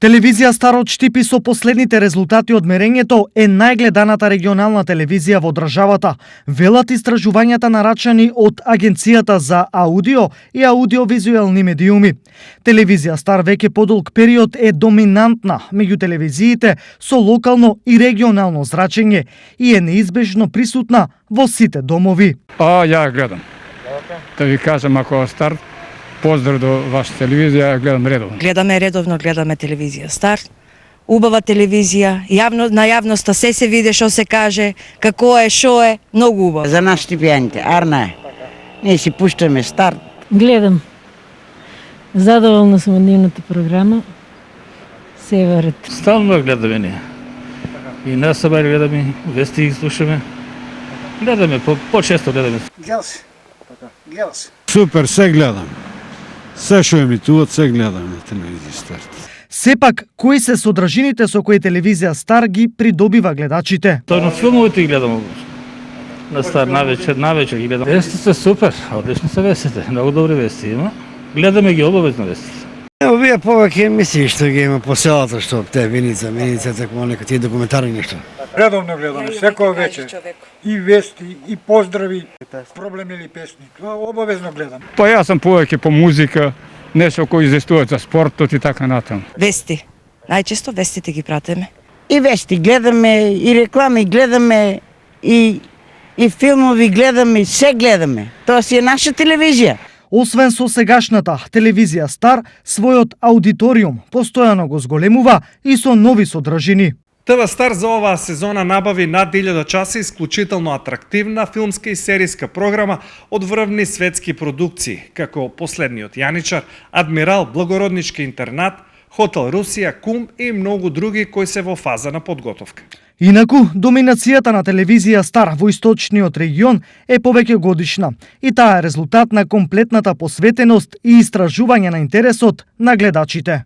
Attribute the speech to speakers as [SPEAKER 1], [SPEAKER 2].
[SPEAKER 1] Телевизија Стар од Штипи со последните резултати од мерењето е најгледаната регионална телевизија во државата, велат истражувањата нарачани од Агенцијата за аудио и аудиовизуелни медиуми. Телевизија Стар веќе подолг период е доминантна меѓу телевизиите со локално и регионално зрачење и е неизбежно присутна во сите домови.
[SPEAKER 2] Ја гледам. Да ви кажам, ако Стар, поздрав до ваша телевизија, гледам редовно.
[SPEAKER 3] Гледаме телевизија Стар. Убава телевизија, на јавноста се види што се каже, како е, шо е, многу убаво.
[SPEAKER 4] За нас штипијаните, Арна е. Ние си пуштаме Стар.
[SPEAKER 5] Гледам. Задоволна сум од нивната програма. Се варат.
[SPEAKER 6] Стално гледаме ние. И нас сабајле гледаме, вести ги слушаме. Гледаме, по-често гледаме.
[SPEAKER 7] Гледал се.
[SPEAKER 8] Супер, се гледам. Се што емитуват, се гледам на телевизија Стар.
[SPEAKER 1] Сепак, кои се содржините со кои телевизија Стар ги придобива гледачите?
[SPEAKER 6] Точно филмовите ги гледам. На Стар навечер ги гледам. Вести се супер, одлични се вестите, многу добри вести има. Гледаме ги обавезно вестите.
[SPEAKER 7] Овие повеќе емисии што ги има по селото, што те Виница, тако нека тие документарни нешто.
[SPEAKER 9] Редовно гледаме, секој вечер. И вести, и поздрави, проблеми или песни. Тоа обавезно гледам.
[SPEAKER 2] Па јас сум повеќе по музика, нешто кои известуваат за спортот и така натаму.
[SPEAKER 3] Вести. Најчесто вестите ги пратиме.
[SPEAKER 4] И вести гледаме, и реклами гледаме, и филмови гледаме, се гледаме. Тоа си е наша телевизија.
[SPEAKER 1] Освен со сегашната телевизија Стар, својот аудиториум постојано го зголемува и со нови содржини.
[SPEAKER 10] ТВ Стар за оваа сезона набави над 1000 часа исклучително атрактивна филмска и серијска програма од врвни светски продукции, како Последниот јаничар, Адмирал, Благороднички интернат, Хотел Русија, Кум и многу други кои се во фаза на подготовка.
[SPEAKER 1] Инаку, доминацијата на телевизија Стар во источниот регион е повеќе годишна и таа е резултат на комплетната посветеност и истражување на интересот на гледачите.